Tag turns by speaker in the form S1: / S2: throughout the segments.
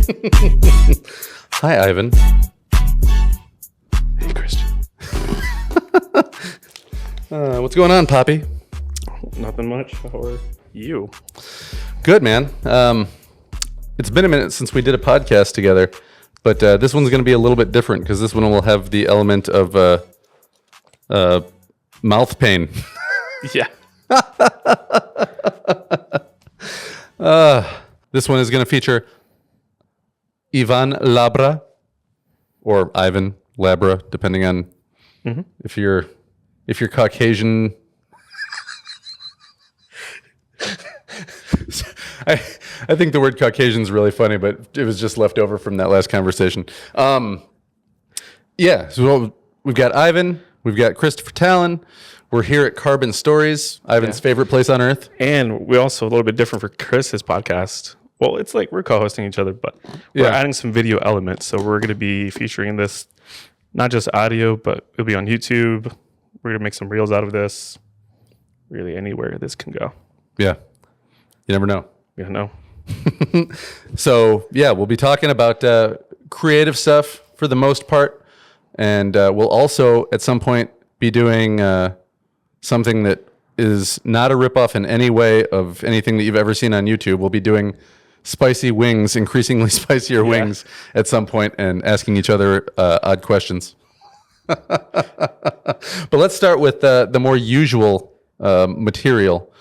S1: Hi, Ivan. Hey, Christian. What's going on, Poppy?
S2: Nothing much. How are you?
S1: Good, man. It's been a minute since we did a podcast together, but this one's going to be a little bit different because this one will have the element of mouth pain.
S2: Yeah.
S1: This one is going to feature Ivan Labra or Ivan Labra, depending on if you're Caucasian. I think the word Caucasian is really funny, but it was just left over from that last conversation. Yeah, so we've got Ivan, we've got Christopher Tallon. We're here at Carbon Stories, Ivan's favorite place on earth.
S2: And we also a little bit different for Chris's podcast. Well, it's like we're co-hosting each other, but we're adding some video elements. So we're going to be featuring this, not just audio, but it'll be on YouTube. We're going to make some reels out of this. Really anywhere this can go.
S1: Yeah. You never know.
S2: Yeah, no.
S1: So, yeah, we'll be talking about creative stuff for the most part. And we'll also, at some point, be doing something that is not a ripoff in any way of anything that you've ever seen on YouTube. We'll be doing spicy wings, increasingly spicier wings at some point, and asking each other odd questions. But let's start with the more usual material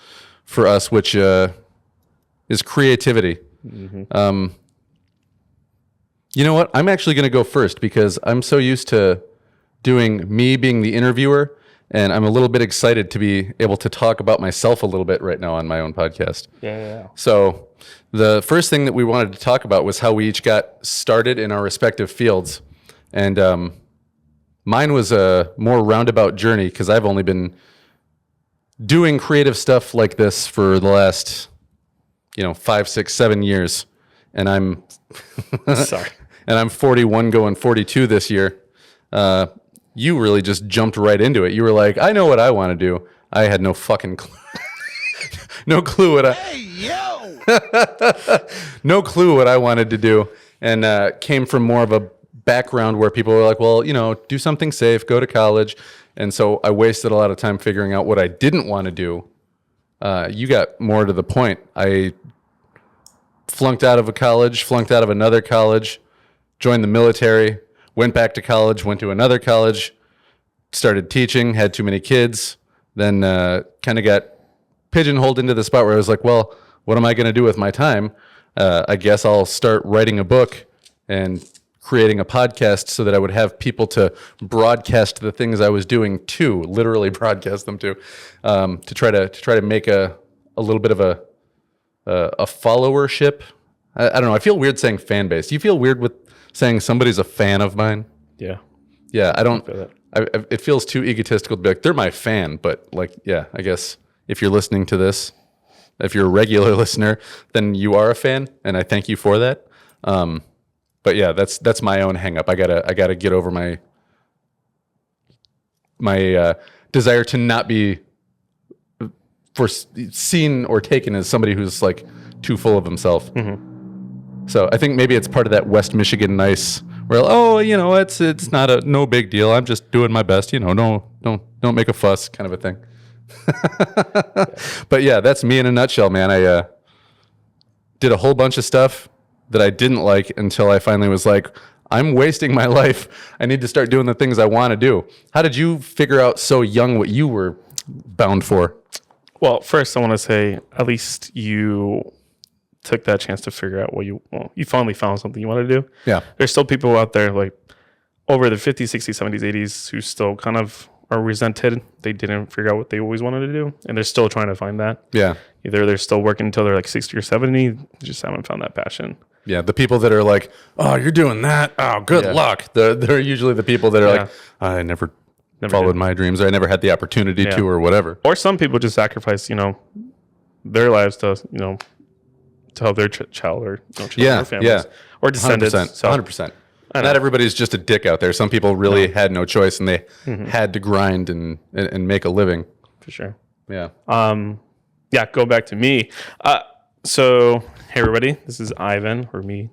S1: for us, which is creativity. Mm-hmm. You know what? I'm actually going to go first because I'm so used to doing me being the interviewer, and I'm a little bit excited to be able to talk about myself a little bit right now on my own podcast.
S2: Yeah.
S1: So the first thing that we wanted to talk about was how we each got started in our respective fields. And mine was a more roundabout journey because I've only been doing creative stuff like this for the last, 5, 6, 7 years. And I'm
S2: Sorry.
S1: And I'm 41 going 42 this year. You really just jumped right into it. You were like, I know what I want to do. I had no fucking clue. No clue what no clue what I wanted to do. And came from more of a background where people were like, well, do something safe, go to college. And so I wasted a lot of time figuring out what I didn't want to do. You got more to the point. I flunked out of a college, flunked out of another college, joined the military, went back to college, went to another college, started teaching, had too many kids, then kind of got pigeonholed into the spot where I was like, well, what am I going to do with my time? I guess I'll start writing a book and creating a podcast so that I would have people to broadcast the things I was doing to, literally broadcast them to try to make a little bit of a followership. I don't know. I feel weird saying fan base. Do you feel weird with saying somebody's a fan of mine?
S2: Yeah.
S1: Yeah, I don't.
S2: I feel that.
S1: It feels too egotistical to be like, they're my fan. But like, yeah, I guess if you're listening to this, if you're a regular listener, then you are a fan, and I thank you for that. But yeah, that's my own hang up. I gotta get over my desire to not be seen or taken as somebody who's like too full of himself. Mm-hmm. So I think maybe it's part of that West Michigan nice where, it's not no big deal. I'm just doing my best. Don't make a fuss kind of a thing. But yeah, that's me in a nutshell, man. I did a whole bunch of stuff that I didn't like until I finally was like, I'm wasting my life. I need to start doing the things I want to do. How did you figure out so young what you were bound for?
S2: Well, first I want to say at least you took that chance to figure out you finally found something you want to do.
S1: Yeah.
S2: There's still people out there like over the 50s, 60s, 70s, 80s who still kind of are resented. They didn't figure out what they always wanted to do, and they're still trying to find that. Yeah. Either they're still working until they're like 60 or 70, they just haven't found that passion.
S1: Yeah, the people that are like, oh, you're doing that? Oh, good luck. They're usually the people that are like, I never followed my dreams, or I never had the opportunity to, or whatever.
S2: Or some people just sacrifice, their lives to, to help their child or children or families or descendants. 100%.
S1: So, 100%. Not everybody's just a dick out there. Some people really had no choice, and they had to grind and make a living.
S2: For sure.
S1: Yeah.
S2: Go back to me. So, hey everybody, this is Ivan, or me,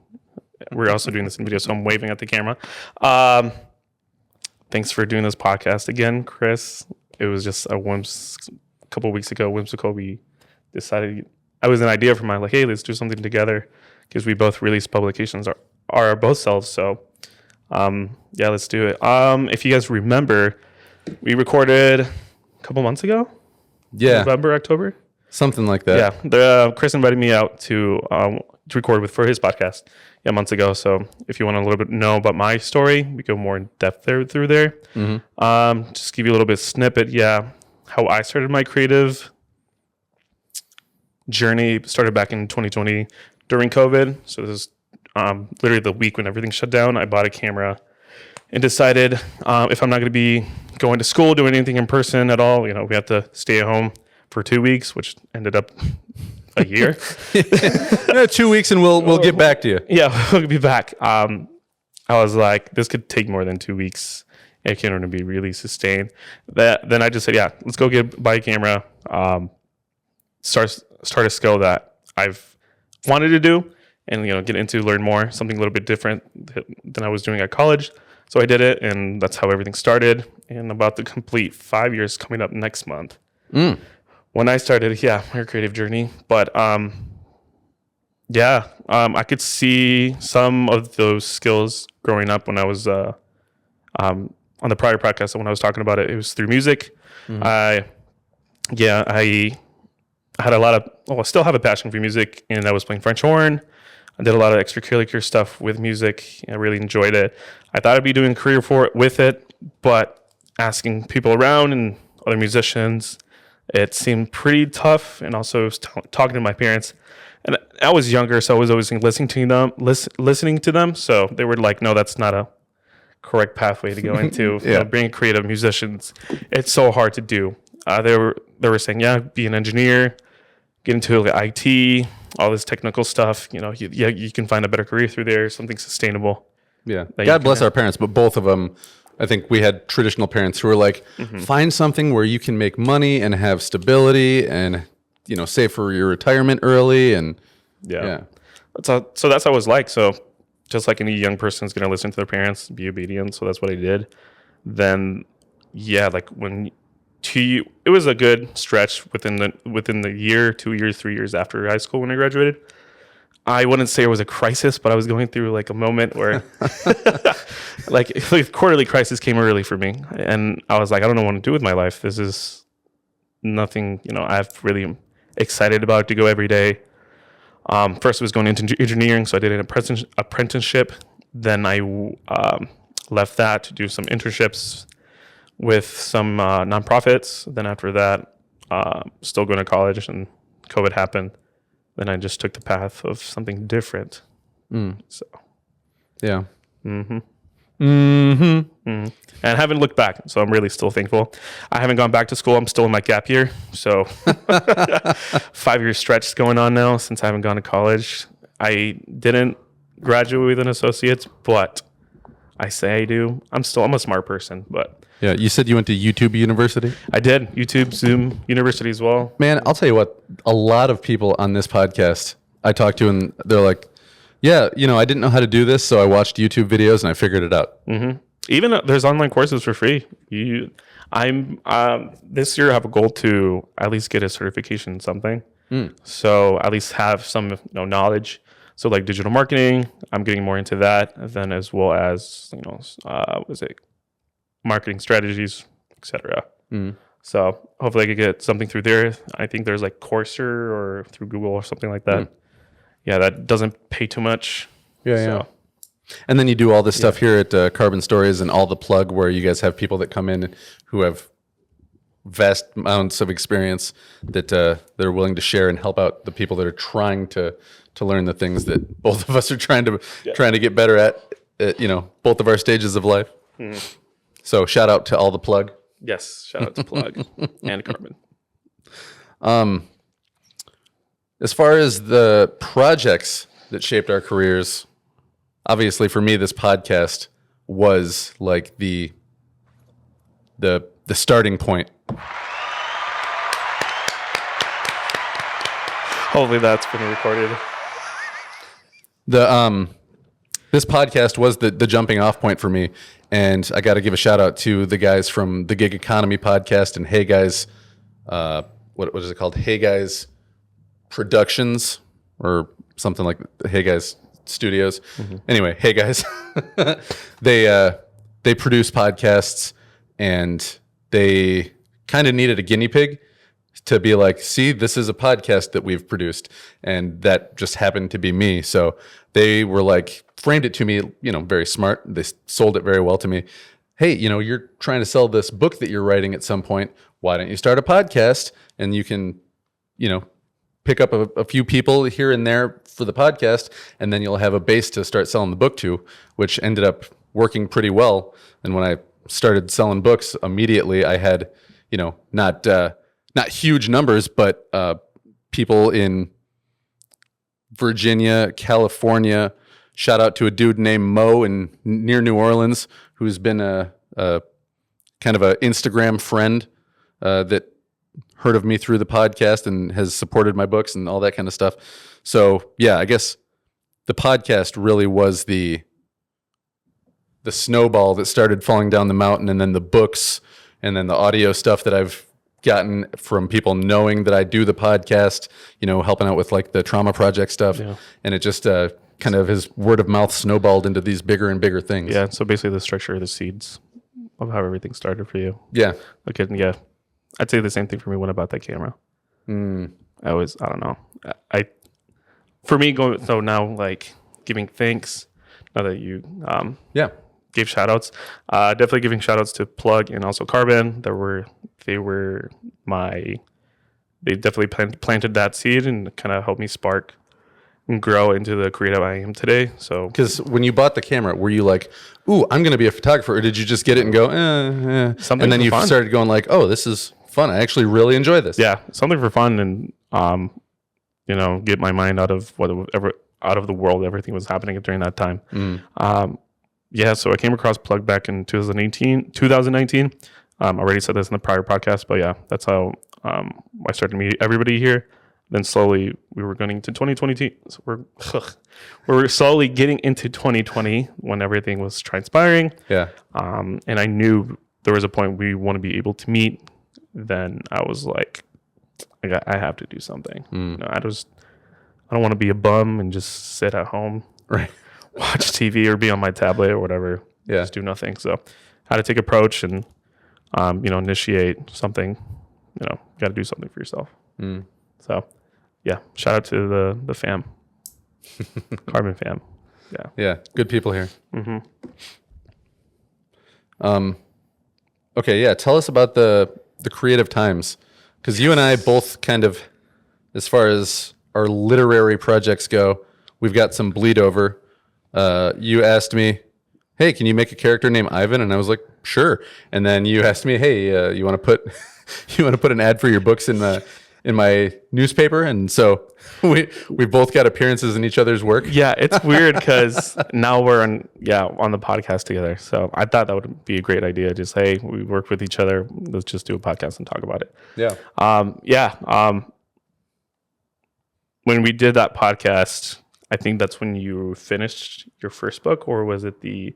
S2: We're also doing this in video, so I'm waving at the camera. Thanks for doing this podcast again, Chris. It was just a couple of weeks ago, whimsical. We decided, I was an idea from my, like, hey, let's do something together, because we both release publications are both selves. So, yeah, let's do it. If you guys remember, we recorded a couple months ago.
S1: Yeah.
S2: November, October.
S1: Something like that.
S2: Yeah. Chris invited me out to record for his podcast months ago. So if you want to a little bit know about my story, we go more in depth through there. Mm-hmm. Just give you a little bit of snippet. Yeah. How I started my creative journey started back in 2020 during COVID. So this is literally the week when everything shut down. I bought a camera and decided if I'm not going to be going to school, doing anything in person at all, we have to stay at home for 2 weeks, which ended up a year.
S1: 2 weeks and we'll get back to you.
S2: Yeah, we'll be back. I was like, this could take more than 2 weeks. It can't be really sustained. Then I just said, yeah, let's go buy a camera, start a skill that I've wanted to do, and get into, learn more, something a little bit different than I was doing at college. So I did it, and that's how everything started. And about to complete 5 years coming up next month. When I started, my creative journey. But I could see some of those skills growing up when I was on the prior podcast. When I was talking about it, it was through music. I had I still have a passion for music, and I was playing French horn. I did a lot of extracurricular stuff with music. I really enjoyed it. I thought I'd be doing a career with it, but asking people around and other musicians, it seemed pretty tough. And also, I was talking to my parents, and I was younger, so I was always listening to them. So they were like, "No, that's not a correct pathway to go into. Being creative musicians, it's so hard to do." They were saying, "Yeah, be an engineer, get into IT." All this technical stuff, you can find a better career through there, something sustainable.
S1: Yeah. God bless our parents, but both of them, I think we had traditional parents who were like, find something where you can make money and have stability and, save for your retirement early. And
S2: yeah. So that's how it was like. So just like any young person is going to listen to their parents, be obedient. So that's what I did. Then, it was a good stretch within the year, 2 years, 3 years after high school when I graduated. I wouldn't say it was a crisis, but I was going through like a moment where like quarterly crisis came early for me. And I was like, I don't know what to do with my life. This is nothing, I've really excited about to go every day. First, I was going into engineering, so I did an apprenticeship. Then I left that to do some internships with some nonprofits. Then after that, still going to college, and COVID happened. Then I just took the path of something different. So,
S1: yeah.
S2: And I haven't looked back, so I'm really still thankful. I haven't gone back to school. I'm still in my gap year. So 5 year stretch going on now since I haven't gone to college. I didn't graduate with an associate's, but I say I do. I'm a smart person, but
S1: yeah. You said you went to YouTube University?
S2: I did. YouTube, Zoom University as well.
S1: Man, I'll tell you what, a lot of people on this podcast I talk to, and they're like, yeah, I didn't know how to do this, so I watched YouTube videos and I figured it out.
S2: Even there's online courses for free. This year I have a goal to at least get a certification in something. So at least have some knowledge. So like digital marketing, I'm getting more into that. Then as well as marketing strategies, etc. So hopefully I could get something through there. I think there's like Coursera or through Google or something like that. Yeah, that doesn't pay too much.
S1: Yeah. And then you do all this stuff here at Carbon Stories and All the Plug, where you guys have people that come in who have vast amounts of experience that they're willing to share and help out the people that are trying to learn the things that both of us are trying to get better at both of our stages of life. So shout out to All the Plug.
S2: Yes, shout out to Plug and Carbon.
S1: As far as the projects that shaped our careers, obviously for me, this podcast was like the starting point.
S2: Hopefully that's been recorded.
S1: This podcast was the jumping off point for me. And I got to give a shout out to the guys from the Gig Economy podcast and Hey Guys, what is it called? Hey Guys Productions or something like Hey Guys Studios. Anyway, Hey Guys. They produce podcasts and they kind of needed a guinea pig to be like, see, this is a podcast that we've produced. And that just happened to be me. So they were like, framed it to me, very smart. They sold it very well to me. Hey, you're trying to sell this book that you're writing at some point. Why don't you start a podcast and you can, pick up a few people here and there for the podcast, and then you'll have a base to start selling the book to, which ended up working pretty well. And when I started selling books, immediately I had, not huge numbers, but people in Virginia, California. Shout out to a dude named Mo near New Orleans, who's been a kind of an Instagram friend that heard of me through the podcast and has supported my books and all that kind of stuff. So yeah, I guess the podcast really was the snowball that started falling down the mountain, and then the books, and then the audio stuff that I've gotten from people knowing that I do the podcast, helping out with like the trauma project stuff. Yeah. And it just kind of his word of mouth snowballed into these bigger and bigger things.
S2: Yeah. So basically the structure of the seeds of how everything started for you.
S1: Yeah.
S2: Okay. Yeah. I'd say the same thing for me when I bought that camera. I don't know. For me, so now like giving thanks, now that you gave shout outs, definitely giving shout outs to Plug and also Carbon. They definitely planted that seed and kind of helped me spark and grow into the creative I am today. So,
S1: because when you bought the camera, were you like, "Ooh, I'm going to be a photographer," or did you just get it and go, something, and then you started going like, "Oh, this is fun. I actually really enjoy this."
S2: Yeah, something for fun and get my mind out of the world, everything was happening during that time. So I came across Plug back in 2019. I already said this in the prior podcast, but yeah, that's how I started to meet everybody here. Then slowly we were going into 2022. So we're slowly getting into 2020 when everything was transpiring. Yeah. And I knew there was a point we want to be able to meet. Then I was like, I have to do something. I don't want to be a bum and just sit at home, right? Watch TV or be on my tablet or whatever. Yeah. Just do nothing. So I had to take approach and initiate something. Got to do something for yourself. So, yeah, shout out to the fam, Carbon fam.
S1: Yeah, good people here. Okay, yeah, tell us about the creative times, because you and I both kind of, as far as our literary projects go, we've got some bleed over. You asked me, "Hey, can you make a character named Ivan?" And I was like, "Sure." And then you asked me, "Hey, you want to put an ad for your books in my newspaper?" And so we both got appearances in each other's work.
S2: Yeah, it's weird because now we're on the podcast together. So I thought that would be a great idea. Just, hey, we work with each other. Let's just do a podcast and talk about it. Yeah. When we did that podcast, I think that's when you finished your first book, or was it the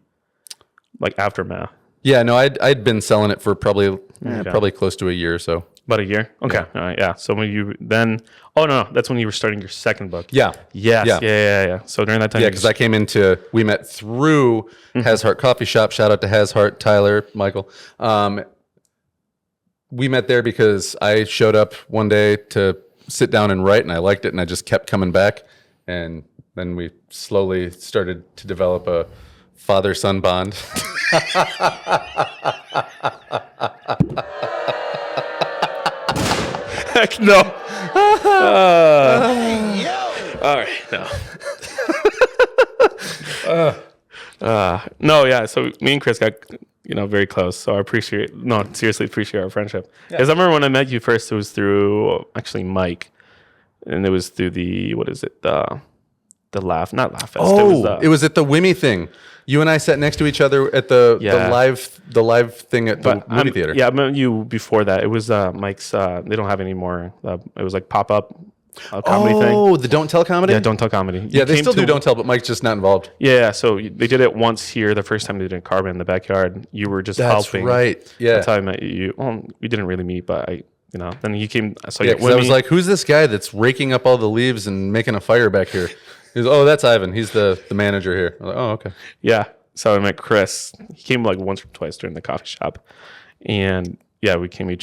S2: aftermath?
S1: Yeah, no, I'd been selling it for probably close to a year or so.
S2: About a year? Okay. Yeah. All right, yeah. So when you then... Oh, no. That's when you were starting your second book.
S1: Yeah.
S2: Yes. Yeah. So during that time...
S1: Yeah, because I came we met through Has Heart Coffee Shop. Shout out to Has Heart, Tyler, Michael. We met there because I showed up one day to sit down and write, and I liked it, and I just kept coming back. And then we slowly started to develop a father-son bond.
S2: Heck no. All right, no. No, yeah. So me and Chris got, very close. So I seriously appreciate our friendship. Because I remember when I met you first, it was through actually Mike, and it was through the not Laugh Fest.
S1: Oh, it was at the Wimmy thing. You and I sat next to each other at the live thing at the movie theater.
S2: Yeah, I met you before that. It was Mike's. They don't have any more. It was like pop up comedy thing.
S1: Oh, the Don't Tell comedy?
S2: Yeah, Don't Tell comedy.
S1: Yeah, they still do Don't Tell, but Mike's just not involved.
S2: Yeah, so they did it once here. The first time they did it in Carbon in the backyard, you were just
S1: That's
S2: helping.
S1: right. Yeah.
S2: That's how I met you. Well, we didn't really meet, but then he came. I saw
S1: Yeah,
S2: you.
S1: because I was like, who's this guy that's raking up all the leaves and making a fire back here? He goes, oh, that's Ivan. He's the manager here. I was like, oh, okay.
S2: yeah. So I met Chris. He came like once or twice during the coffee shop, and yeah, we came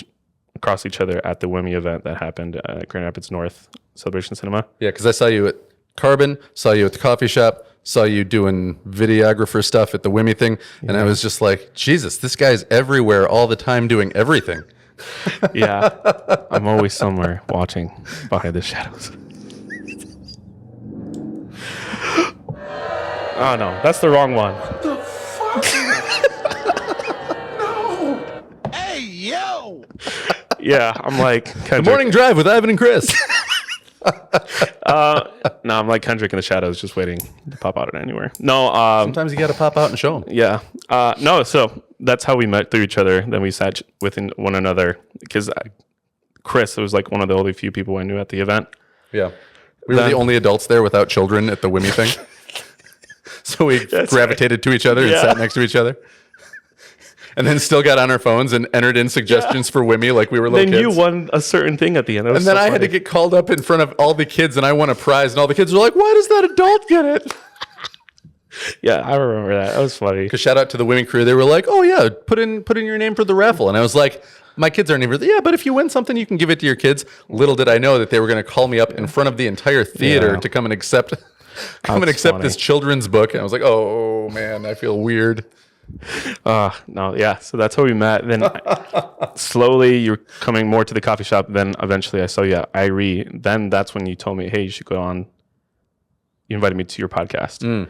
S2: across each other at the Wimmy event that happened at Grand Rapids North Celebration Cinema.
S1: Yeah, because I saw you at Carbon, saw you at the coffee shop, saw you doing videographer stuff at the Wimmy thing, and I was just like, Jesus, this guy's everywhere all the time doing everything.
S2: Yeah, I'm always somewhere watching behind the shadows. Oh no, that's the wrong one.
S3: The fuck? No. Hey, yo.
S2: Yeah, I'm like Kendrick.
S1: The Morning Drive with Ivan and Chris.
S2: No, I'm like Kendrick in the shadows, just waiting to pop out at anywhere. No,
S1: Sometimes you got to pop out and show them.
S2: yeah, no. So that's how we met through each other. Then we sat within one another because Chris was like one of the only few people I knew at the event.
S1: Yeah. We were the only adults there without children at the Wimmy thing. So we gravitated to each other and sat next to each other. And then still got on our phones and entered in suggestions for Wimmy like we were little
S2: Then
S1: kids.
S2: you won a certain thing at the end.
S1: And then I had to get called up in front of all the kids and I won a prize. And all the kids were like, why does that adult get it?
S2: Yeah, I remember that. That was funny.
S1: Because shout out to the Wimmy crew. They were like, oh yeah, put in your name for the raffle. And I was like, my kids aren't even, yeah, but if you win something, you can give it to your kids. Little did I know that they were going to call me up in front of the entire theater to come and accept this children's book. And I was like, oh man, I feel weird.
S2: No, yeah. So that's how we met. Then slowly you're coming more to the coffee shop. Then eventually I saw you at Irie. Then that's when you told me, hey, you should go on. You invited me to your podcast.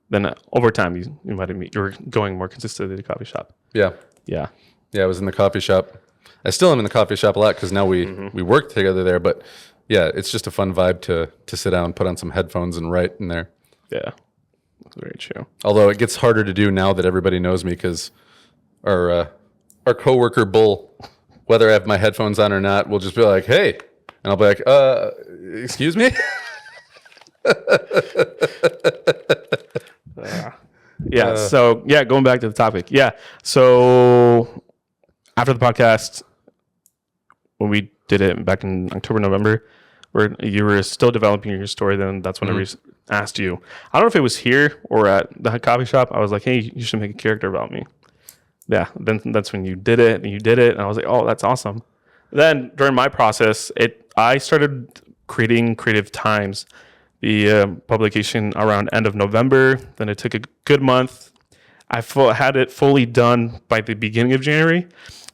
S2: Then over time you invited me. You were going more consistently to the coffee shop.
S1: Yeah.
S2: Yeah.
S1: Yeah, I was in the coffee shop. I still am in the coffee shop a lot because now we work together there. But yeah, it's just a fun vibe to sit down, put on some headphones and write in there.
S2: Yeah. That's very true.
S1: Although it gets harder to do now that everybody knows me because our coworker Bull, whether I have my headphones on or not, will just be like, "Hey," and I'll be like, excuse me."
S2: Yeah. So yeah, going back to the topic. Yeah. So after the podcast, when we did it back in October, November, where you were still developing your story, then that's when I asked you. I don't know if it was here or at the coffee shop. I was like, hey, you should make a character about me. Yeah. Then that's when you did it, and I was like, oh, that's awesome. Then during my process, I started creating Creative Times, the publication around end of November. Then it took a good month. I had it fully done by the beginning of January.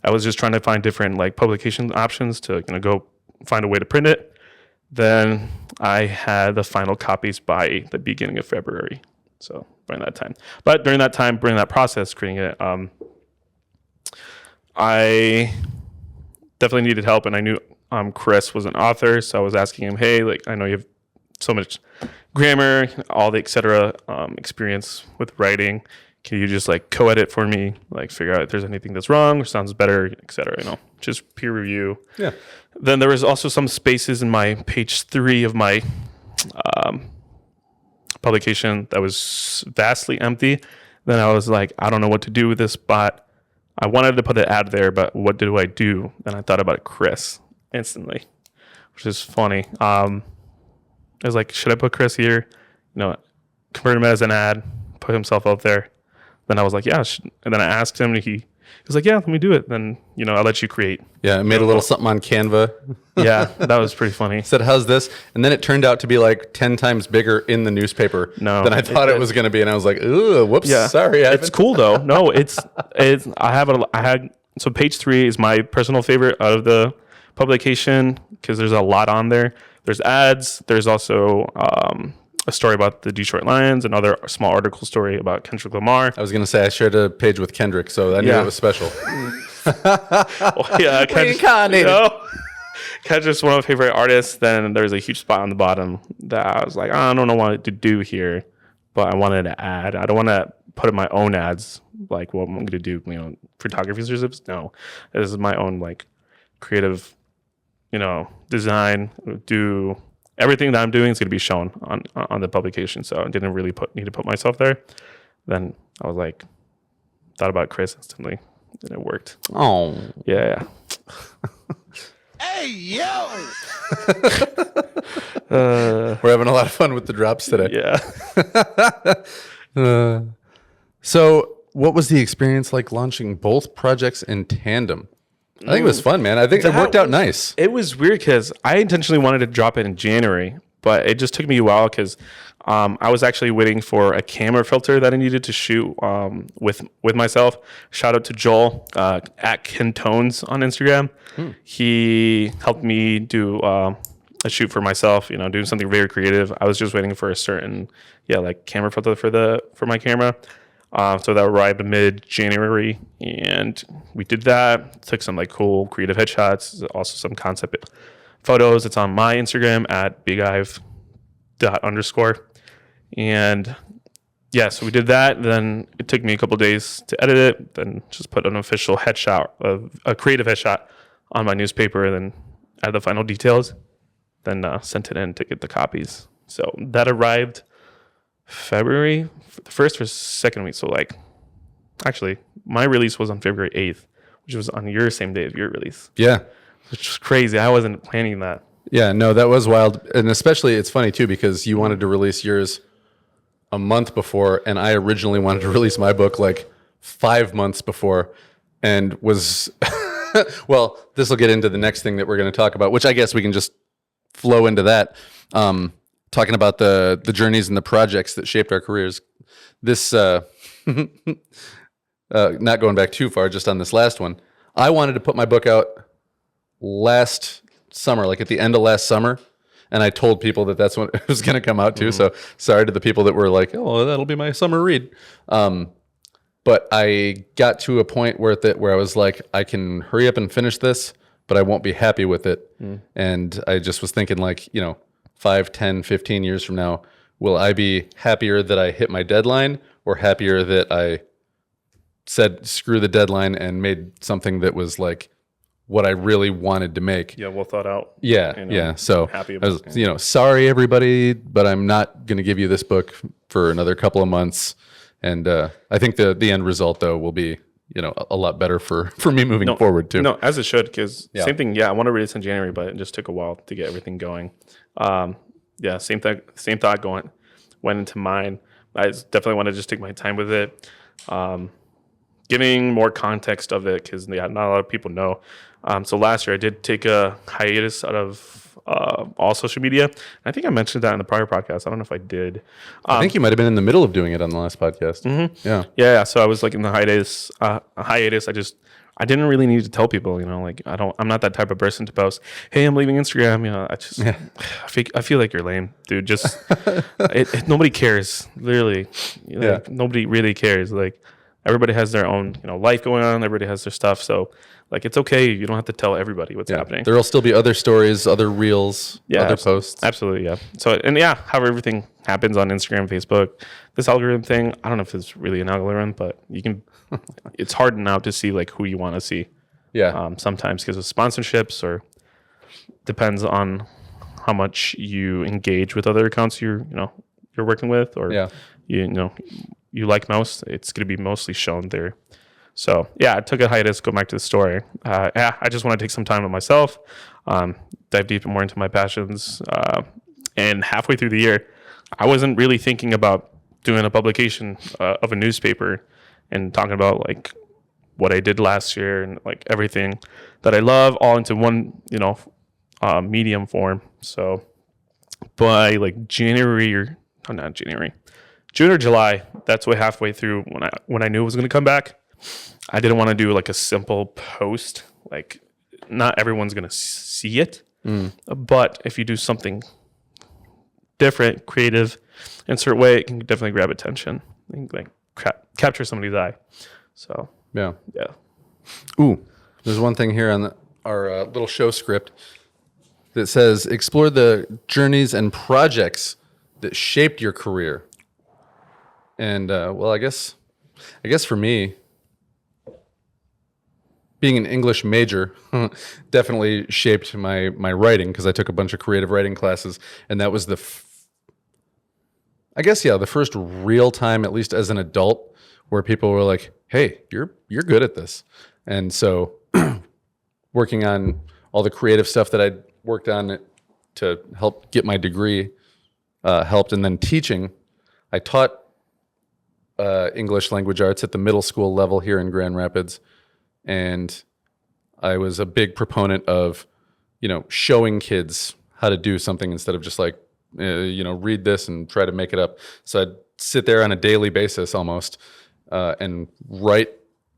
S2: I was just trying to find different like publication options to go find a way to print it. Then I had the final copies by the beginning of February. So during that time. But during that process, creating it, I definitely needed help. And I knew Chris was an author. So I was asking him, hey, like I know you have so much grammar, all the et cetera experience with writing. Can you just like co-edit for me, like figure out if there's anything that's wrong or sounds better, et cetera, just peer review.
S1: Yeah.
S2: Then there was also some spaces in my page 3 of my publication that was vastly empty. Then I was like, I don't know what to do with this spot. I wanted to put an ad there, but what do I do? Then I thought about Chris instantly, which is funny. I was like, should I put Chris here? Convert him as an ad, put himself out there. Then I was like, yeah. And then I asked him, and he was like, yeah, let me do it. Then, I'll let you create.
S1: Yeah, I made a little something on Canva.
S2: Yeah, that was pretty funny.
S1: Said, how's this? And then it turned out to be like 10 times bigger in the newspaper than I thought it was going to be. And I was like, ooh, whoops, sorry.
S2: It's cool though. No, so page 3 is my personal favorite out of the publication because there's a lot on there. There's ads. There's also a story about the Detroit Lions, another small article story about Kendrick Lamar.
S1: I was going to say I shared a page with Kendrick, so I knew it was special.
S2: Yeah, Kendrick's one of my favorite artists. Then there's a huge spot on the bottom that I was like, I don't know what to do here, but I wanted to add. I don't want to put in my own ads, like what I'm going to do, photography services. No, this is my own like creative, design. Do everything that I'm doing is going to be shown on the publication. So I didn't really need to put myself there. Then I was like, thought about Chris instantly, and it worked.
S1: Oh,
S2: Yeah.
S3: Hey, yo!
S1: we're having a lot of fun with the drops today.
S2: Yeah.
S1: So, what was the experience like launching both projects in tandem? I think it was fun, man. I think it worked out nice.
S2: It was weird because I intentionally wanted to drop it in January, but it just took me a while because I was actually waiting for a camera filter that I needed to shoot with myself. Shout out to Joel at Kentones on Instagram. He helped me do a shoot for myself. Doing something very creative. I was just waiting for a certain camera filter for my camera. So that arrived mid-January, and we did that. Took some cool creative headshots, also some concept photos. It's on my Instagram at bigive._. And so we did that. Then it took me a couple days to edit it. Then just put an official headshot of a creative headshot on my newspaper, and then add the final details. Then sent it in to get the copies. So that arrived February, the first or second week. So actually, my release was on February 8th, which was on your same day of your release.
S1: Yeah.
S2: Which was crazy. I wasn't planning that.
S1: Yeah, no, that was wild. And especially, it's funny too, because you wanted to release yours a month before, and I originally wanted to release my book 5 months before, and was, well, this will get into the next thing that we're going to talk about, which I guess we can just flow into that. Talking about the journeys and the projects that shaped our careers. This, not going back too far, just on this last one, I wanted to put my book out last summer, at the end of last summer, and I told people that that's when it was going to come out too. So sorry to the people that were like, "Oh, that'll be my summer read." But I got to a point where I was like, I can hurry up and finish this, but I won't be happy with it. And I just was thinking 5, 10, 15 years from now, will I be happier that I hit my deadline, or happier that I said screw the deadline and made something that was what I really wanted to make?
S2: Yeah, well thought out.
S1: Yeah. So
S2: happy
S1: I
S2: about
S1: was, sorry everybody, but I'm not going to give you this book for another couple of months. And I think the end result though will be a lot better for me moving forward too.
S2: No, as it should, because same thing. Yeah, I want to release in January, but it just took a while to get everything going. Same thought went into mine. I definitely want to just take my time with it. Giving more context of it, because not a lot of people know. So last year I did take a hiatus out of all social media. I think I mentioned that in the prior podcast. I don't know if I did.
S1: I think you might have been in the middle of doing it on the last podcast. Mm-hmm.
S2: Yeah. So I was in the hiatus. I didn't really need to tell people. I'm not that type of person to post, "Hey, I'm leaving Instagram." I feel like you're lame, dude. Just nobody cares. Literally, nobody really cares. Everybody has their own life going on. Everybody has their stuff. So it's okay. You don't have to tell everybody what's happening.
S1: There will still be other stories, other reels, other posts.
S2: Absolutely, yeah. So how everything happens on Instagram, Facebook, this algorithm thing. I don't know if it's really an algorithm, but you can. It's hard now to see who you want to see.
S1: Yeah.
S2: Sometimes because of sponsorships, or depends on how much you engage with other accounts you're working with, or you like most. It's going to be mostly shown there. So I took a hiatus. Go back to the story. I just want to take some time with myself, dive deep more into my passions. And halfway through the year, I wasn't really thinking about doing a publication of a newspaper and talking about what I did last year and everything that I love all into one medium form. So by June or July, that's way halfway through when I knew it was going to come back. I didn't want to do a simple post. Not everyone's going to see it, but if you do something different, creative, in a certain way, it can definitely grab attention and capture somebody's eye. So
S1: yeah.
S2: Ooh,
S1: there's one thing here on our little show script that says explore the journeys and projects that shaped your career. And I guess for me, being an English major definitely shaped my writing, because I took a bunch of creative writing classes, and that was the first real time, at least as an adult, where people were like, "Hey, you're good at this." And so working on all the creative stuff that I'd worked on to help get my degree helped. And then teaching, I taught English language arts at the middle school level here in Grand Rapids. And I was a big proponent of, showing kids how to do something instead of just like, read this and try to make it up. So I'd sit there on a daily basis almost and write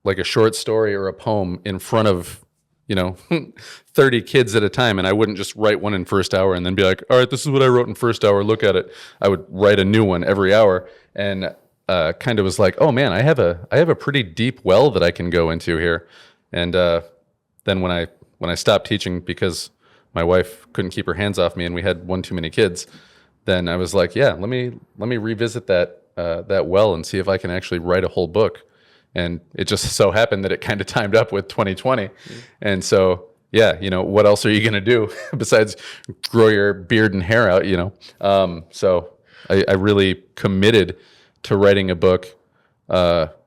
S1: like a short story or a poem in front of 30 kids at a time. And I wouldn't just write one in first hour and then be like, all right, this is what I wrote in first hour, look at it. I would write a new one every hour, and kind of was like, oh man, I have a pretty deep well that I can go into here. And then when I stopped teaching because my wife couldn't keep her hands off me and we had one too many kids, then I was like, yeah, let me revisit that well and see if I can actually write a whole book. And it just so happened that it kind of timed up with 2020. And so, yeah, what else are you going to do besides grow your beard and hair out, So I really committed to writing a book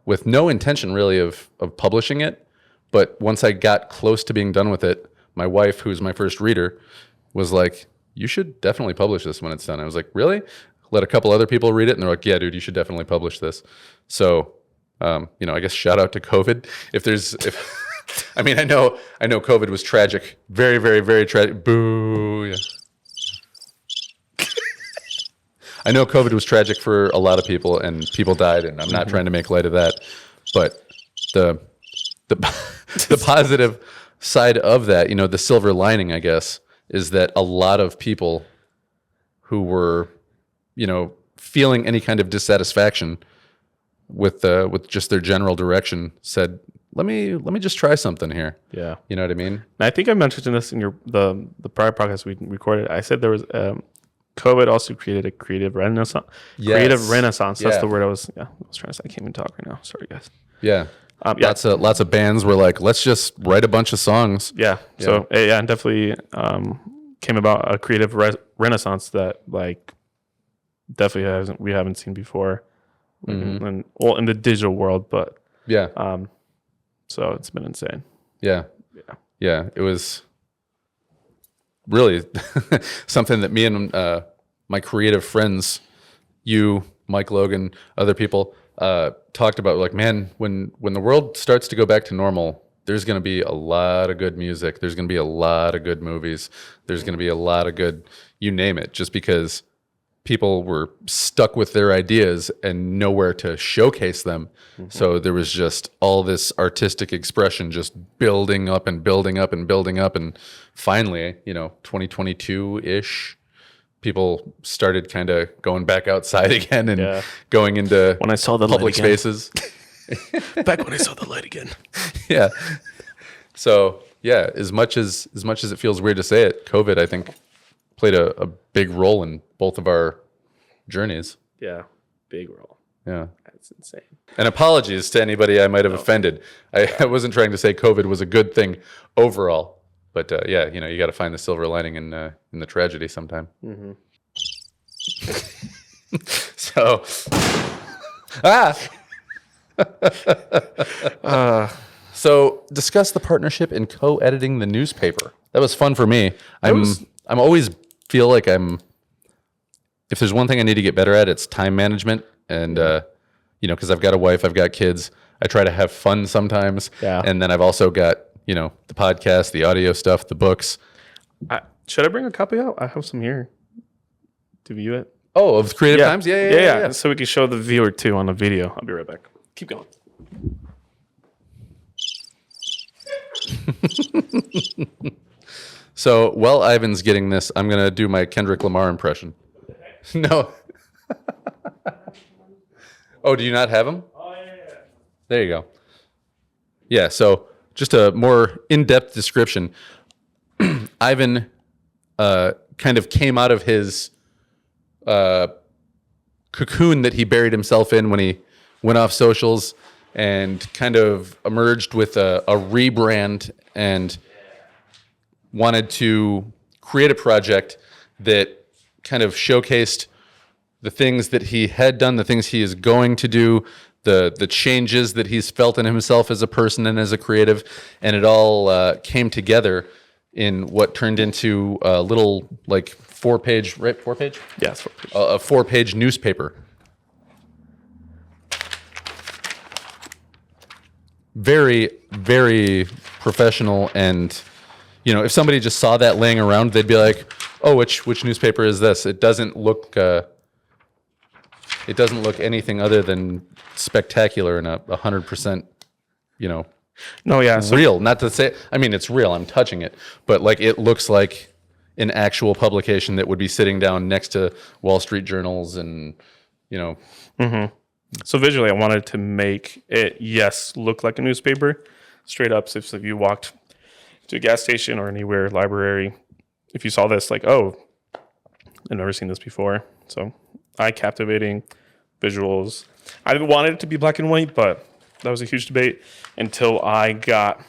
S1: with no intention really of publishing it. But once I got close to being done with it, my wife, who's my first reader, was like, you should definitely publish this when it's done. I was like, really? Let a couple other people read it. And they're like, yeah, dude, you should definitely publish this. So I guess shout out to COVID. I know COVID was tragic. Very, very, very tragic. Boo. Yeah. I know COVID was tragic for a lot of people and people died, and I'm not trying to make light of that. But the positive side of that, the silver lining, I guess, is that a lot of people who were, feeling any kind of dissatisfaction with just their general direction said, let me just try something here.
S2: Yeah.
S1: You know what I mean?
S2: And I think I mentioned this in the prior podcast we recorded. I said there was COVID also created a creative renaissance.
S1: Yes.
S2: Creative renaissance. That's
S1: Yeah.
S2: the word I was trying to say. I can't even talk right now. Sorry, guys.
S1: Yeah.
S2: Yeah.
S1: Lots of bands were like, let's just write a bunch of songs.
S2: Yeah. So and definitely came about a creative renaissance that like definitely we haven't seen before, in the digital world. But
S1: Yeah.
S2: so it's been insane.
S1: Yeah. It was really something that me and my creative friends, you, Mike Logan, other people, talked about. Like, man, when the world starts to go back to normal, there's going to be a lot of good music. There's going to be a lot of good movies. There's going to be a lot of good, you name it, just because people were stuck with their ideas and nowhere to showcase them. So there was just all this artistic expression just building up and building up and building up. And finally, 2022-ish, people started kind of going back outside again and going into
S2: When I saw the
S1: public
S2: light again.
S1: spaces.
S2: Back when I saw the light again.
S1: Yeah. So, yeah, as much as it feels weird to say it, COVID, I think, played a big role in both of our journeys.
S2: Yeah. Big role.
S1: Yeah.
S2: That's insane.
S1: And apologies to anybody I might have offended. I wasn't trying to say COVID was a good thing overall, but you got to find the silver lining in the tragedy sometime. So, so discuss the partnership in co-editing the newspaper. That was fun for me. I'm always feel like if there's one thing I need to get better at, it's time management. And, because I've got a wife, I've got kids, I try to have fun sometimes.
S2: Yeah.
S1: And then I've also got, the podcast, the audio stuff, the books.
S2: Should I bring a copy out? I have some here to view it.
S1: Oh, of Creative Times? Yeah.
S2: So we can show the viewer too on the video. I'll be right back. Keep going.
S1: So while Ivan's getting this, I'm going to do my Kendrick Lamar impression. No. Oh, do you not have him?
S2: Oh, yeah.
S1: There you go. Yeah, so just a more in-depth description. Ivan kind of came out of his cocoon that he buried himself in when he went off socials and kind of emerged with a rebrand and wanted to create a project that kind of showcased the things that he had done, the things he is going to do, the changes that he's felt in himself as a person and as a creative, and it all came together in what turned into a little like 4-page, right? 4-page?
S2: Yeah, it's 4 pages.
S1: A 4-page newspaper. Very, very professional, and if somebody just saw that laying around, they'd be like, "Oh, which newspaper is this?" It doesn't look anything other than spectacular and 100%,
S2: No, yeah. So
S1: real. Not to say, I mean, it's real. I'm touching it, but like it looks like an actual publication that would be sitting down next to Wall Street journals, and
S2: So visually, I wanted to make it, look like a newspaper, straight up. So if you walked to a gas station or anywhere, library, if you saw this, like, oh, I've never seen this before. So eye-captivating visuals. I wanted it to be black and white, but that was a huge debate until I got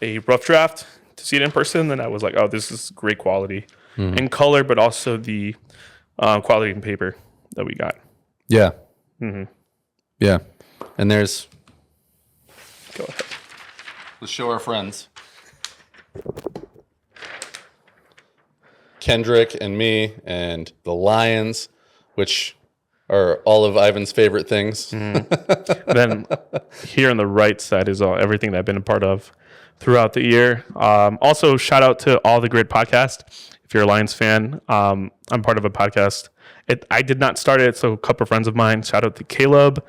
S2: a rough draft to see it in person. Then I was like, oh, this is great quality in color, but also the quality in paper that we got.
S1: yeah, yeah. And
S2: Go ahead.
S1: let's show our friends. Kendrick and me and the Lions, which are all of Ivan's favorite things.
S2: Then here on the right side is everything that I've been a part of throughout the year. Also, shout out to All the Great Podcast. If you're a Lions fan, I'm part of a podcast. I did not start it, so a couple of friends of mine. Shout out to Caleb,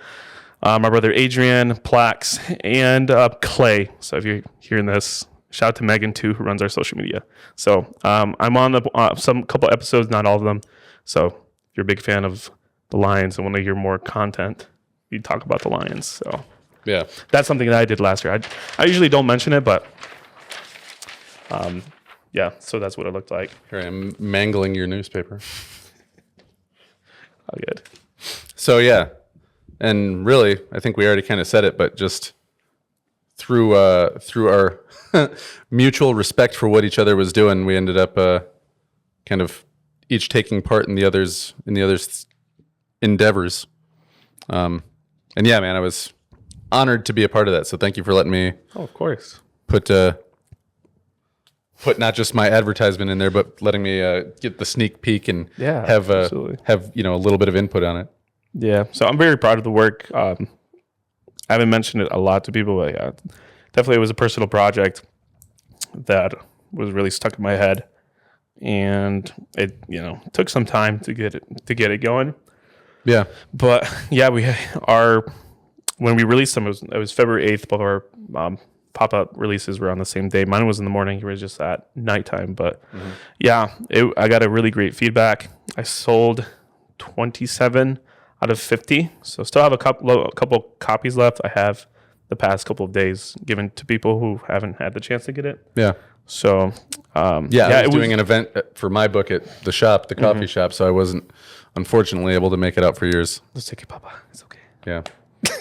S2: my brother Adrian, Plax, and Clay. So if you're hearing this, shout out to Megan too, who runs our social media. So I'm on the couple episodes, not all of them. So if you're a big fan of the Lions and want to hear more content, we talk about the Lions. So
S1: Yeah.
S2: that's something that I did last year. I usually don't mention it, but yeah, so that's what it looked like.
S1: Here I am mangling your newspaper.
S2: Oh, good.
S1: So yeah, and really, I think we already kind of said it, but just through our mutual respect for what each other was doing, we ended up kind of each taking part in the other's endeavors. And yeah, man, I was honored to be a part of that. So thank you for letting me
S2: Oh, of course.
S1: put not just my advertisement in there, but letting me get the sneak peek and
S2: Yeah,
S1: have
S2: absolutely.
S1: a little bit of input on it.
S2: Yeah, so I'm very proud of the work. I haven't mentioned it a lot to people, but yeah, definitely it was a personal project that was really stuck in my head, and it took some time to get it going.
S1: Yeah,
S2: But yeah, when we released them, it was February 8th. Both of our pop-up releases were on the same day. Mine was in the morning. Yours was just at nighttime. But yeah, I got a really great feedback. I sold 27 out of 50. So still have a couple copies left. I have the past couple of days given to people who haven't had the chance to get it.
S1: yeah.
S2: So
S1: I was doing an event for my book at the shop, the coffee shop, so I wasn't unfortunately able to make it out for yours.
S2: Let's take it, Papa. It's okay.
S1: Yeah.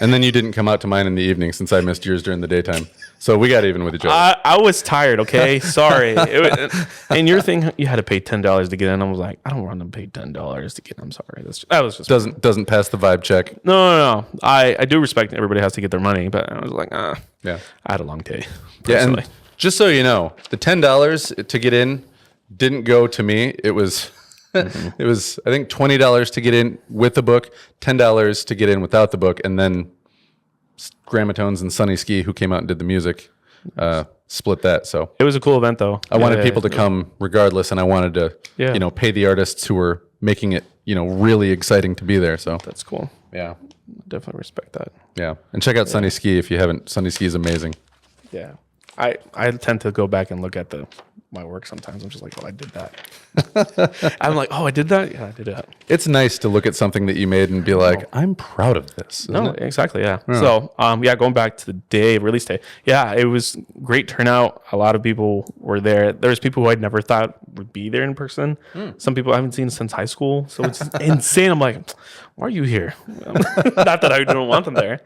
S1: And then you didn't come out to mine in the evening since I missed yours during the daytime. So we got even with each other.
S2: I was tired, okay? Sorry. And your thing, you had to pay $10 to get in. I was like, I don't want to pay $10 to get in. I'm sorry. That was just...
S1: Doesn't pass the vibe check.
S2: No. I do respect everybody has to get their money, but I was like,
S1: Yeah.
S2: I had a long day.
S1: Yeah,
S2: Personally.
S1: and just so you know, the $10 to get in didn't go to me. It was it was I think $20 to get in with the book, $10 to get in without the book, and then Gramatones and Sunny Ski, who came out and did the music, split that. So
S2: It was a cool event, though.
S1: I wanted people to come regardless, and I wanted to
S2: Yeah.
S1: pay the artists who were making it really exciting to be there. So
S2: That's cool.
S1: yeah.
S2: Definitely respect that.
S1: Yeah. And check out Sunny Ski if you haven't. Sunny Ski is amazing.
S2: Yeah. I tend to go back and look at my work sometimes. I'm just like, oh, I did that. I'm like, oh, I did that? Yeah, I did that.
S1: It's nice to look at something that you made and be like, I'm proud of this. Isn't
S2: No,
S1: it?
S2: exactly, yeah. So, going back to the release day. Yeah, it was great turnout. A lot of people were there. There was people who I'd never thought would be there in person. Some people I haven't seen since high school. So it's insane. I'm like, why are you here? Not that I don't want them there.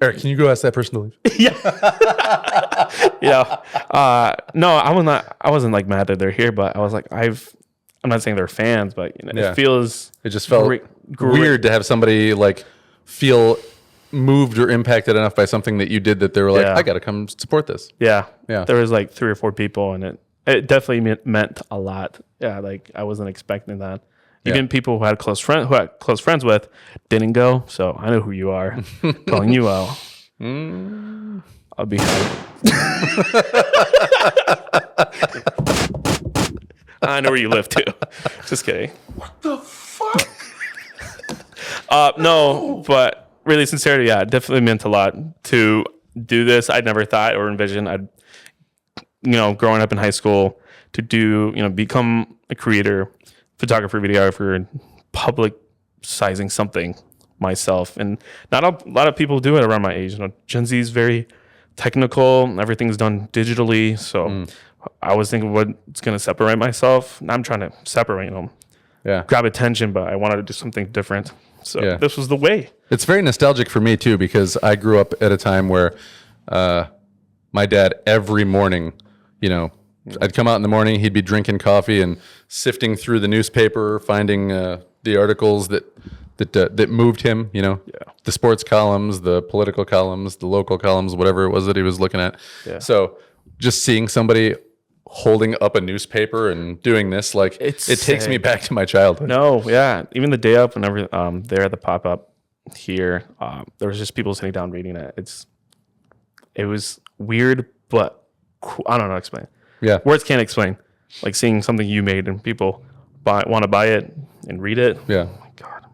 S1: Eric, can you go ask that person to leave?
S2: Yeah. No, I wasn't like mad that they're here, but I was like, I'm not saying they're fans, but
S1: Yeah.
S2: it feels.
S1: It just felt
S2: great.
S1: weird to have somebody like feel moved or impacted enough by something that you did that they were like,
S2: Yeah.
S1: I got to come support this.
S2: Yeah.
S1: Yeah.
S2: There was like 3 or 4 people, and it definitely meant a lot. Yeah. Like I wasn't expecting that. Even people who had close friends with didn't go. So I know who you are. Calling you out. I'll be happy. I know where you live too. Just kidding.
S3: What the fuck?
S2: No, but really, sincerity, yeah, it definitely meant a lot to do this. I'd never thought or envisioned growing up in high school to become a creator, photographer, videographer, and publicizing something myself. And not a lot of people do it around my age. Gen Z is very technical. Everything's done digitally. So I was thinking what's going to separate myself. And I'm trying to separate, grab attention, but I wanted to do something different. So this was the way.
S1: It's very nostalgic for me too, because I grew up at a time where my dad every morning, I'd come out in the morning, he'd be drinking coffee and sifting through the newspaper, finding the articles that moved him, the sports columns, the political columns, the local columns, whatever it was that he was looking at. Yeah. So just seeing somebody holding up a newspaper and doing this, like it takes me back to my childhood.
S2: No, yeah. Even the day up, whenever there at the pop-up here, there was just people sitting down reading it. It was weird, but cool. I don't know how to explain.
S1: Yeah.
S2: Words can't explain. Like seeing something you made and people want to buy it and read it.
S1: Yeah.
S2: Oh my God.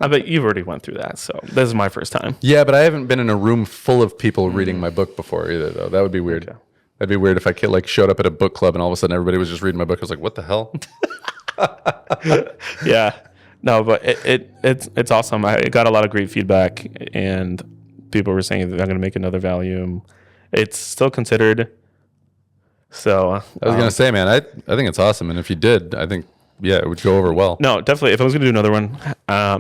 S2: I bet you've already went through that. So this is my first time.
S1: Yeah, but I haven't been in a room full of people reading my book before either, though. That would be weird.
S2: Okay.
S1: That'd be weird if I showed up at a book club and all of a sudden everybody was just reading my book. I was like, what the hell?
S2: Yeah. No, but it's awesome. I got a lot of great feedback, and people were saying that I'm going to make another volume. It's still considered. So
S1: I was gonna say, man, I think it's awesome, and if you did, I think it would go over well.
S2: No, definitely. If I was gonna do another one,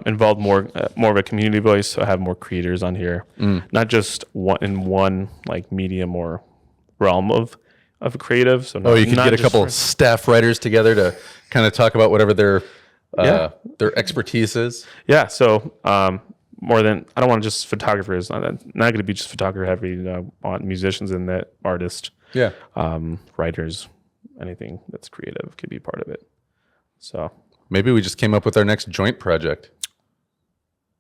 S2: involve more of a community voice, so I have more creators on here, not just one like medium or realm of a creative. So
S1: you could get a couple staff writers together to kind of talk about whatever their expertise is.
S2: Yeah. So more than I don't want just photographers. Not going to be just photographer heavy. I want musicians and that artists.
S1: Yeah.
S2: Writers, anything that's creative could be part of it. So
S1: maybe we just came up with our next joint project.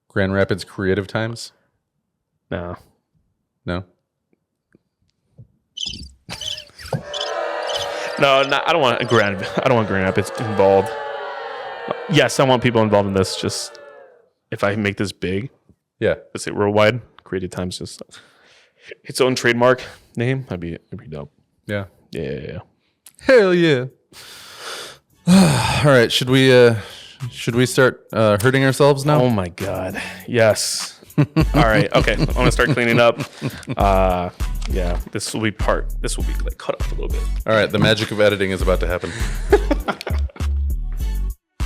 S1: Grand Rapids Creative Times.
S2: No.
S1: No.
S2: No, I don't want Grand Rapids involved. Yes, I want people involved in this. Just if I make this big, let's say worldwide, Creative Times just its own trademark name. It'd be dope.
S1: Yeah.
S2: Yeah.
S1: Hell yeah. All right, should we start hurting ourselves now?
S2: Oh my God. Yes. All right. Okay. I'm gonna start cleaning up. This will be like cut off a little bit.
S1: All right, the magic of editing is about to happen.